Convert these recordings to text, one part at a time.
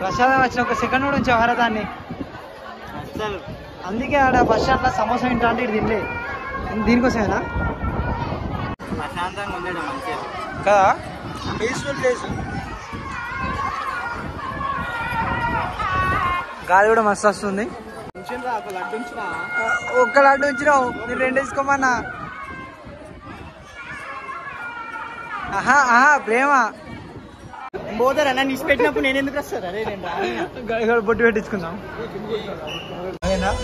ప్రసాదం వచ్చిన ఒక సెకండ్ కూడా ఉంచే భారతాన్ని అసలు. అందుకే ఆడ బస్ స్టాండ్లో సమోసా తింటా అంటే ఇది తినలే. దీనికోసమేనా? ప్రశాంతంగా ఉండడం మంచిగా కదా, పీస్ఫుల్ ప్లేస్. గాలి కూడా మస్తు వస్తుంది. ఒక్క లడ్డు ఉంచినావు, నేను 2 తీసుకోమన్నా. ప్రేమ పోతారా నన్ను ఇచ్చి పెట్టినప్పుడు నేను ఎందుకు వస్తాను? అదే నేను బొట్టు పెట్టించుకుందాం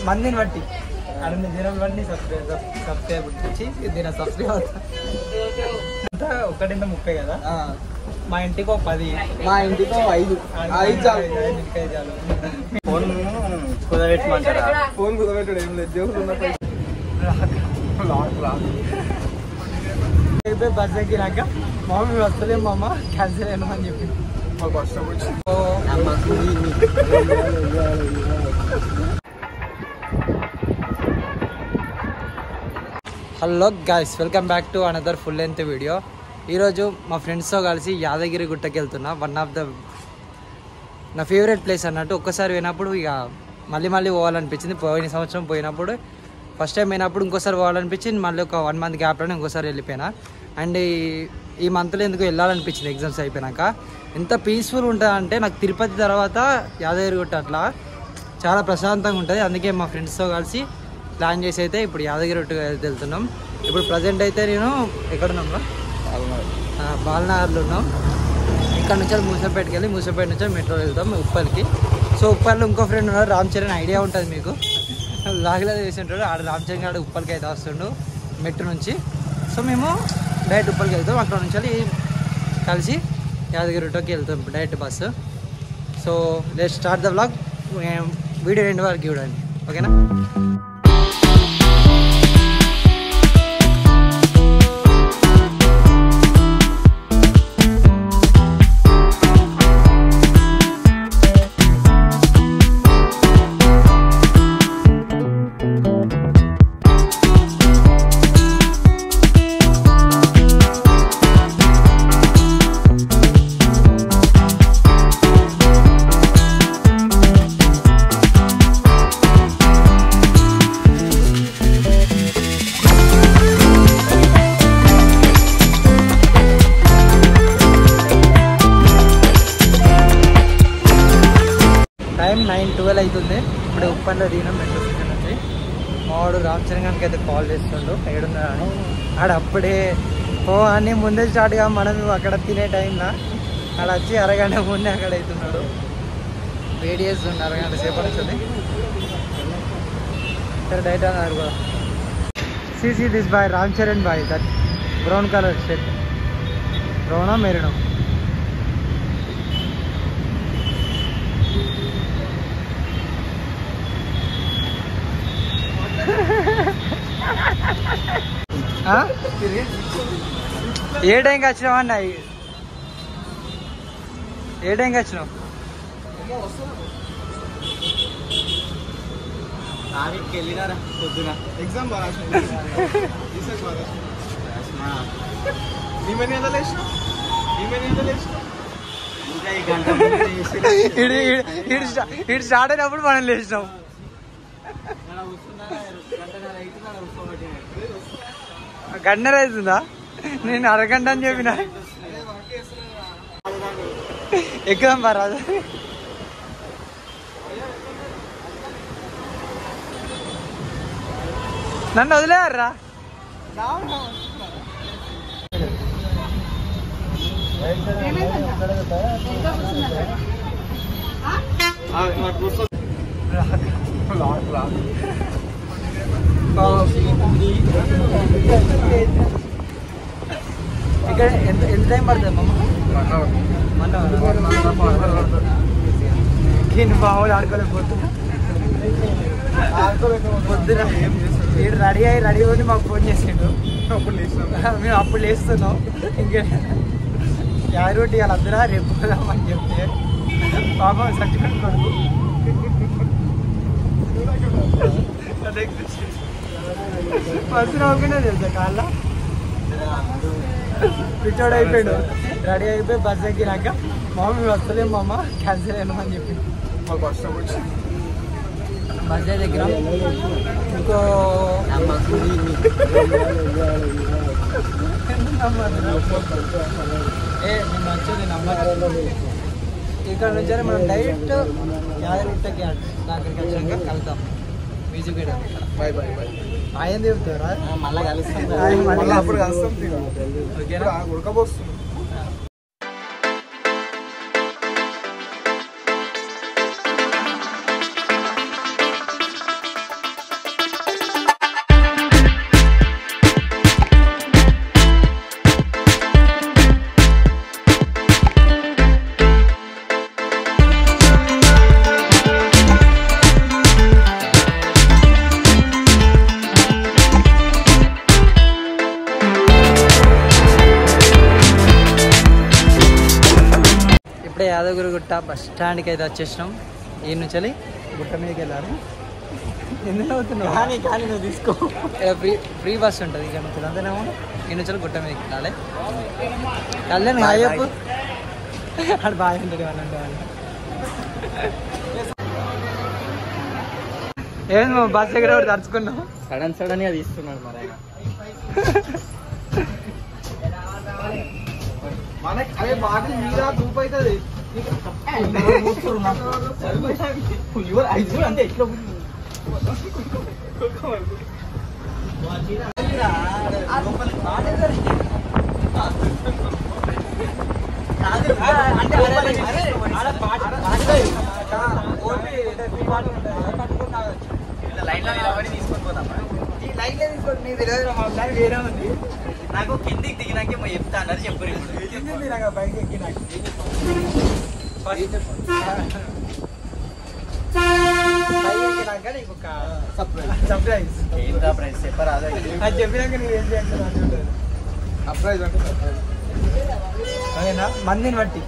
మందిని బట్టి అన్ని దినం బట్టి సబ్స్క్రైబ్ వచ్చి దీని సబ్స్క్రైబ్ అవుతా. అంతా 130 కదా, మా ఇంటికి 10, మా ఇంటికి 5 ఫోన్ కుదబెట్టమంటారా? ఫోన్ కుదబెట్టాడు ఏం లేదు, జోకులు ఉన్నప్పుడు బస్ ఎక్కినాక మమ్మీ వస్తలేం మామ క్యాన్సిల్ అయినామని చెప్పి hello guys, welcome back to another full length video. ఈరోజు మా ఫ్రెండ్స్తో కలిసి యాదగిరి గుట్టకి వెళ్తున్నా. వన్ ఆఫ్ ద నా ఫేవరెట్ ప్లేస్ అన్నట్టు. ఒక్కసారి పోయినప్పుడు ఇక మళ్ళీ పోవాలనిపించింది. పోయిన సంవత్సరం పోయినప్పుడు ఫస్ట్ టైం పోయినప్పుడు ఇంకోసారి పోవాలనిపించింది. మళ్ళీ ఒక 1 మంత్ గ్యాప్లోనే ఇంకోసారి వెళ్ళిపోయినా. అండ్ ఈ మంత్లో ఎందుకు వెళ్ళాలనిపించింది ఎగ్జామ్స్ అయిపోయినాక. ఎంత పీస్ఫుల్ ఉంటుంది అంటే నాకు తిరుపతి తర్వాత యాదగిరి గుట్ట అట్లా చాలా ప్రశాంతంగా ఉంటుంది. అందుకే మా ఫ్రెండ్స్తో కలిసి ప్లాన్ చేసి అయితే ఇప్పుడు యాదగిరి గుట్ట వెళ్తున్నాం. ఇప్పుడు ప్రజెంట్ అయితే నేను ఎక్కడున్నాం రా, బాలనగర్లో ఉన్నాం. ఇక్కడ నుంచి మూసపేటకి వెళ్ళి మూసపేట నుంచి మెట్రో వెళ్తాం ఉప్పల్కి. సో ఉప్పల్లో ఇంకో ఫ్రెండ్ ఉన్నారు, రామ్ చరణ్, ఐడియా ఉంటుంది మీకు, లాగిలా చేసి ఉంటాడు. ఆడ రామ్ చరణ్ గారు ఉప్పల్కి అయితే వస్తుండు మెట్రో నుంచి. సో మేము డైరెక్ట్ ఉప్పల్కి వెళ్తాం. అక్కడ నుంచి కలిసి యాదగిరి గుట్టకి వెళ్తాం direct bus. So let's start the vlog. Video end వరకు చూడండి, ఓకేనా? టైం 9:12 అవుతుంది. ఇప్పుడు ఉప్పల్లో దిగినాం మెట్రో స్టేషన్ నుంచి. మావాడు రామ్ చరణ్ గారికి అయితే కాల్ చేస్తుండు ఏడున్నా అని. ఆడ అప్పుడే అని ముందే స్టార్ట్గా మనం అక్కడ తినే టైంలో ఆడ వచ్చి అరగంట ముందే అక్కడ అవుతున్నాడు. వెయిట్ చేస్తుండే అరగంట సేపటి నుంచి. సరే డైట్ అన్నారు కూడా. See this boy Ram Charan boy, that brown colour shirt, బ్రౌనా మెరూనా? ఏ టైంకి వచ్చినావు అన్న? ఏ టైంకి వచ్చినావు? వెళ్ళినారా పొద్దున ఎగ్జామ్ ఇటు స్టార్ట్ అయినప్పుడు మనం లేచినాం. గంటన్నర అవుతుందా? నేను అరగంట అని చెప్పిన. ఎక్కుదాం బా రాజా. నన్ను వదిలేయారా? ఇక్కడ ఎంత టైం పడుతుంది మమ్మ? 1 అవర్. బావులు ఆడుకోలేకపోతున్నా. పొద్దున వీడు రెడీ అయ్యి మాకు ఫోన్ చేసిండు. మేము అప్పుడు లేస్తున్నాం. ఇంకా యాదగిరి వాళ్ళందరూ రేపు పోదామని చెప్తే పాపం సర్టిఫికెట్ కొడుకు బస్సు రాకుండా తెలుసా కాళ్ళ పిచ్చోడు అయిపోయాడు. రెడీ అయిపోయి బస్సు ఎక్కినాక మేము వస్తలేము మామ, క్యాన్సిల్ అయినామని చెప్పి మాకు వర్షం వచ్చింది. బర్త్డే దగ్గర ఇంకో మంచిది నమ్మకం. ఇక్కడ నుంచి మనం డైరెక్ట్ యాదగిరిగుట్టకి దగ్గరికి వచ్చాక కలుద్దాం. Music video bye bye bye. ఆయన చెప్తారా మళ్ళీ కలుస్తాం. మళ్ళీ అప్పుడు కలుస్తాం. ఓకేనా? ఉడకపోస్తుంది. ఇప్పుడే యాదగిరిగుట్ట బస్ స్టాండ్కి అయితే వచ్చేసినాం. ఈ నుంచి గుట్ట మీదకి వెళ్ళాలి. ఎందుకు అవుతున్నావు? కానీ నువ్వు తీసుకో. ఫ్రీ బస్ ఉంటుంది ఇక్కడ నుంచి. అంతేనేమో ఈ నుంచి గుట్ట మీదకి వెళ్ళాలి. కళ్యాణ్ హాయ్ చెప్పు. అక్కడ బాగా ఉంటుంది వాళ్ళంటే వాళ్ళు. ఏంది మా బస్ దగ్గర ఒకటి తడుచుకున్నాం. సడన్ గా తీస్తున్నాడు మరి ఆయన. మనకి అదే బాటిల్ మీరా దూపు అవుతుంది. అంటే ఎట్లా వేరే ఉంది. నాకు కిందికి దిగినాకే చెప్తా అన్నారు. చెప్పు బైక్ ఎక్కినాక నీకు ఒక సర్ప్రైజ్. ఏంటా ప్రైస్ చెప్పరాదు. అది చెప్పినాక నువ్వు ఏం చేయాలి? సర్ప్రైజ్ అంటే సర్ప్రైజ్. ఓకేనా? మందిని బట్టి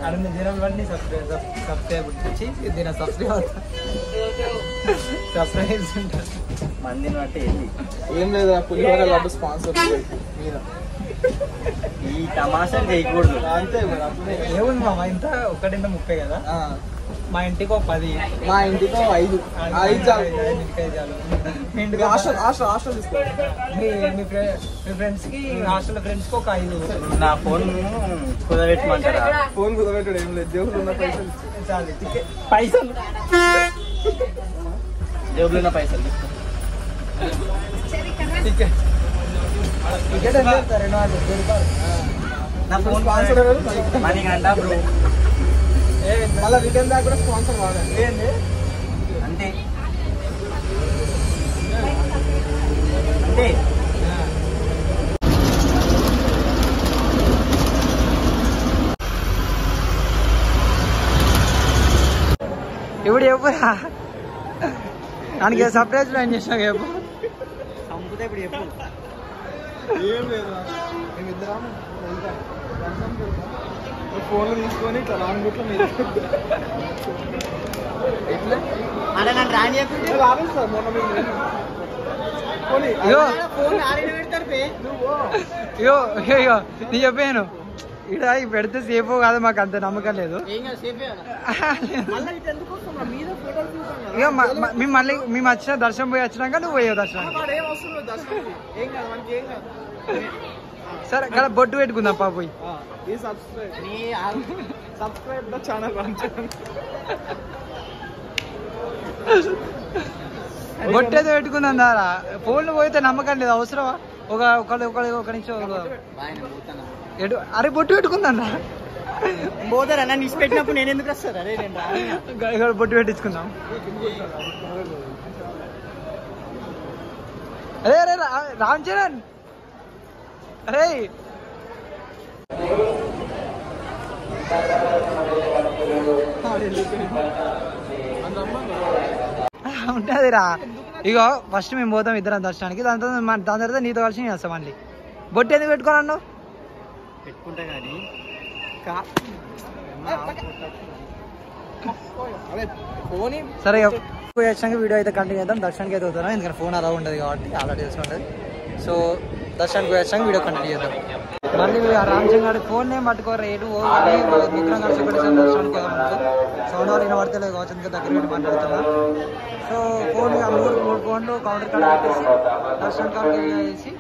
అడుగు దినం బట్టి సబ్స్క్రైబ్ వచ్చి దీని సర్ప్రైజ్ ఉంటుంది. మందిని బట్టి ఏంటి ఏం లేదు, పులిహోర లడ్డు స్పాన్సర్ మీద. ఈ తమాషాలు చేయకూడదు. అంతే మరి. అప్పుడే ఏముంది మామ, ఇంత 1:30 కదా. మా ఇంటికి ఒక 10, మా ఇంటికి 5 చాలు. మీ ఇంటికి హాస్టల్ తీసుకో. మీ ఫ్రెండ్స్కి హాస్టల్ ఫ్రెండ్స్కి ఒక 5 నా ఫోన్ కుదబెట్టమంటారా? ఫోన్ కుదబెట్టాడు. ఏం లేదు, దేవుడు ఉన్న పైసలు చాలు. పైసలు జేబులో ఉన్న పైసలు తీసుకో. టికెట్ ఎంత చెప్తారు? 200 నా ఫోన్ స్పాన్సర్ మనీ గంట బ్రో. మళ్ళీ రిటర్న్ దాకా కూడా స్పాన్సర్ వాడండి. ఏంటి అంతే అంతే. ఇప్పుడు చెప్పురా, దానికి సర్ప్రైజ్ ప్లాన్ చేసినా చెప్పు. చంపుతే ఇప్పుడు చెప్పు. ఏం లేదు, మేమిద్దరం ఫోన్లు తీసుకొని ఇట్లా రాంగ్ గుట్లో మీరు ఎట్లా అలా నన్ను రాని చెప్తుంటే రాలేదు మొన్న మీరు పోనీ. ఫోన్ ఆరిన పెడతారు పే. అయ్యో అయ్యో నీ చెప్పాను ఇక్కడ పెడితే సేఫ్ కాదు, మాకు అంత నమ్మకం లేదు. ఇక మేము మళ్ళీ మేము వచ్చిన దర్శనం పోయి వచ్చినాక నువ్వు పోయావు దర్శనం. సరే కదా బొట్టు పెట్టుకుందాం పా పోయి. Subscribe the channel. బొట్టు అయితే పెట్టుకుందాం దారా. ఫోన్లు పోయితే నమ్మకం లేదు, అవసరమా? ఒక నిమిషం అరే బొట్టు పెట్టుకుందాం రా. పోతారా నన్ను ఇచ్చి పెట్టినప్పుడు నేను ఎందుకు వస్తాను? అరే నేను బొట్టు పెట్టించుకుందాం. అరే అరే రామ్ చరణ్, అరే ఉంటుందిరా. ఇగో ఫస్ట్ మేము పోతాం ఇద్దరం దర్శనానికి, దాని తర్వాత నీతో కలిసి నేను వస్తాం. మళ్ళీ బొట్టు ఎందుకు పెట్టుకోనన్నావు? పెట్టుకుంటా కానీ సరే వచ్చాక వీడియో అయితే కంటిన్యూ చేద్దాం. దర్శనానికి అయితే అవుతాను, ఎందుకంటే ఫోన్ అలా ఉండదు కాబట్టి ఆల్రెడీ తెలిసి ఉంటుంది. సో దర్శనానికి వచ్చాక వీడియో కంటిన్యూ చేద్దాం. మళ్ళీ రామచంద్ర గారి ఫోన్ ఏం పట్టుకోరు రేటు కానీ ముగ్గురం కలిసి ఒకటేసారి దర్శనానికి పోదాం సౌండ్ వాళ్ళు వినబడతలేదు కావచ్చు ఇంకా దగ్గర పెట్టి మాట్లాడుతున్నా. సో ఫోన్ మూడు ఫోన్లు కౌంటర్ కార్డ్ పెట్టేసి దర్శనం కార్డు వేసి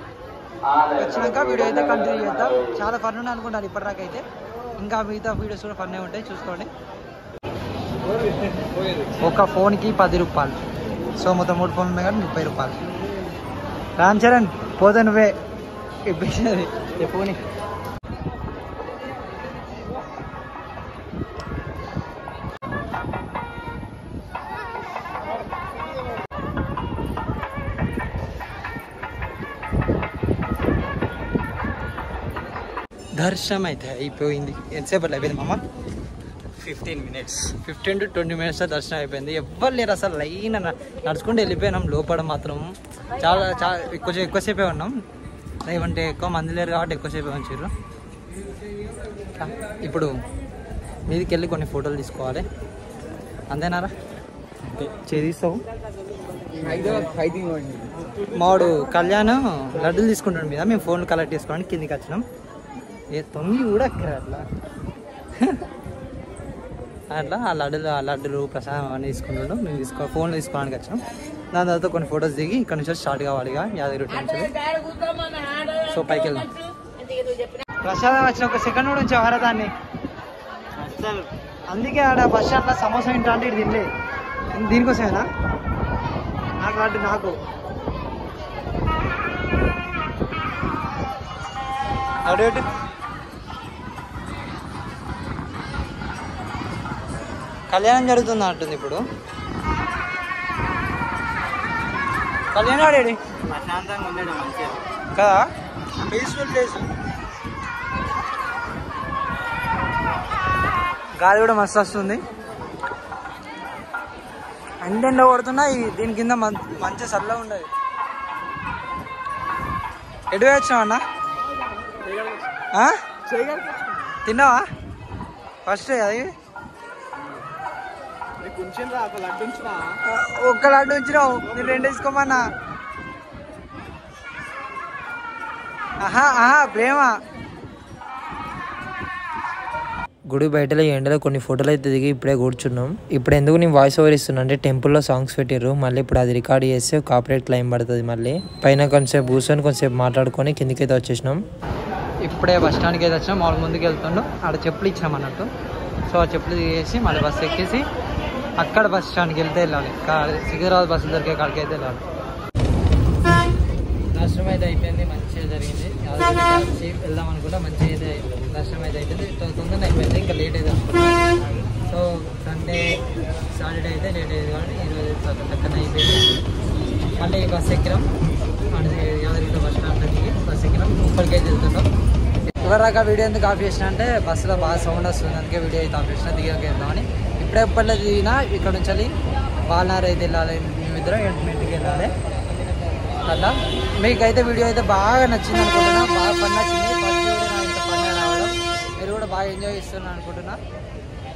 వచ్చినాక వీడియో అయితే కంటిన్యూ చేద్దాం. చాలా ఫన్ ఉంది అనుకుంటాను ఇప్పటిదాకా అయితే. ఇంకా మిగతా వీడియోస్ కూడా ఫన్నే ఉంటాయి చూసుకోండి. ఒక ఫోన్కి 10 రూపాయలు. సో మొత్తం 3 ఫోన్లు ఉన్నాయి కానీ 30 రూపాయలు. రామ్ చరణ్ పోతే నువ్వే ఇప్పించినది ఫోన్. దర్శనం అయితే అయిపోయింది. ఎంతసేపు అయిపోయింది మామ? 15 minutes. 15 to 20 minutes దర్శనం అయిపోయింది. ఎవ్వరు లేరు అసలు. లైన్ నడుచుకుంటూ వెళ్ళిపోయినాం. లోపల మాత్రం చాలా చాలా ఎక్కువసేపే ఉన్నాం. ఏమంటే ఎక్కువ మంది లేరు కాబట్టి ఎక్కువసేపే ఉంచారు. ఇప్పుడు మీదికి వెళ్ళి కొన్ని ఫోటోలు తీసుకోవాలి. అంతేనారా? చేస్తావు మాడు కళ్యాణ్ లడ్డూలు తీసుకుంటాడు మీద. మేము ఫోన్లు కలెక్ట్ చేసుకోవడానికి కిందికి వచ్చినాం. ఏ తొంగి కూడా అట్లా అట్లా ఆ లడ్డులు ప్రసాదం అన్నీ తీసుకుంటాడు. మేము ఫోన్లు తీసుకోవడానికి వచ్చినాం. దాని తర్వాత కొన్ని ఫొటోస్ దిగి ఇక్కడ నుంచి స్టార్ట్ కావాలిగా యాదగిరి నుంచి. సో పైకి వెళ్దాం. ప్రసాదం వచ్చిన ఒక సెకండ్ కూడా ఉంచే వారదాన్ని. అందుకే ఆడ బస్ స్టాండ్లో సమోసా తింటా అంటే ఇది తినలే. దీనికోసమేనా? నాకు లడ్డు నాకు అడేటి కళ్యాణం జరుగుతుంది అంటుంది ఇప్పుడు. కళ్యాణం ఆడేది ప్రశాంతంగా ఉండేది మంచిగా కదా, పీస్ఫుల్ ప్లేస్. గాలి కూడా మస్తు వస్తుంది. ఎండ కొడుతున్నా దీని కింద మంచిగా చల్లగా ఉండదు. ఎటు వచ్చినావు అన్న? తిన్నావా ఫస్ట్? అది ఒక్క లడ్డు ఉంచినావు, నేను 2 తీసుకోమన్నా. ప్రేమ. గుడి బయటలో ఎండలో కొన్ని ఫోటోలు అయితే దిగి ఇప్పుడే కూర్చున్నాం. ఇప్పుడు ఎందుకు నేను వాయిస్ ఓవర్ ఇస్తున్నా అంటే టెంపుల్లో సాంగ్స్ పెట్టిర్రు. మళ్ళీ ఇప్పుడు అది రికార్డ్ చేస్తే కాపీరైట్ క్లెయిమ్ పడుతుంది. మళ్ళీ పైన కొంచెంసేపు కూర్చొని కొంచెంసేపు మాట్లాడుకొని కిందికైతే వచ్చేసినాం. ఇప్పుడే బస్ స్టాండ్కి అయితే వచ్చినాం. వాళ్ళు ముందుకు వెళ్తుండో ఆడ చెప్పులు ఇచ్చినాం అన్నట్టు. సో ఆ చెప్పులు తీసేసి మళ్ళీ బస్సు ఎక్కేసి అక్కడ బస్ స్టాండ్కి వెళ్తే వెళ్ళాలి. సికింద్రాబాద్ బస్సులు దొరికే కాడికి అయితే వెళ్ళాలి. దర్శనం అయితే అయిపోయింది, మంచిగా జరిగింది. వెళ్దాం అనుకుంటా మంచిగా అయితే దర్శనం అయితే అయిపోయింది. తొందరగా అయిపోయింది, ఇంకా లేట్ అయితే. సో సండే సాటర్డే అయితే లేట్ అయ్యేది కాబట్టి ఈరోజు చక్కగా అయిపోయింది. మళ్ళీ బస్సు ఎక్కినాం. యాదగిరి బస్ స్టాండ్ దగ్గరికి బస్సు ఎక్కినాం. ఇప్పటికైతే వెళ్తున్నాం. ఇవరాక వీడియో ఎందుకు ఆఫ్ చేసిన అంటే బస్సులో బాగా సౌండ్ వస్తుంది, అందుకే వీడియో అయితే ఆఫ్ చేసిన. దిగాక వెళ్దామని. ఇప్పుడే ఎప్పట్లో దిగినా ఇక్కడ నుంచి బాలనార్ అయితే వెళ్ళాలి. మేమిద్దరం ఇంటికి వెళ్ళాలి. అట్లా మీకైతే వీడియో అయితే బాగా నచ్చింది అనుకుంటున్నా. బాగా ఫన్ నచ్చింది. ఫస్ట్ వీడియో నా ఇంత ఫన్గా రావడం, మీరు కూడా బాగా ఎంజాయ్ చేస్తున్నారు అనుకుంటున్నా.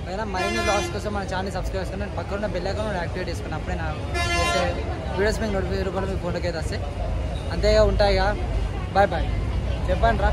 అయినా మరిన్ని బ్లాగ్స్ కోసం మన ఛానల్ సబ్స్క్రైబ్ చేసుకుని పక్కన ఉన్న బెల్ ఐకాన్ యాక్టివేట్ చేసుకుని అప్పుడే నా వీడియోస్ మీకు నోటిఫికేషన్ రూపంలో మీ ఫోన్లోకి అయితే వస్తాయి. అంతేగా ఉంటాయిగా. బాయ్ బాయ్ చెప్పండి రా.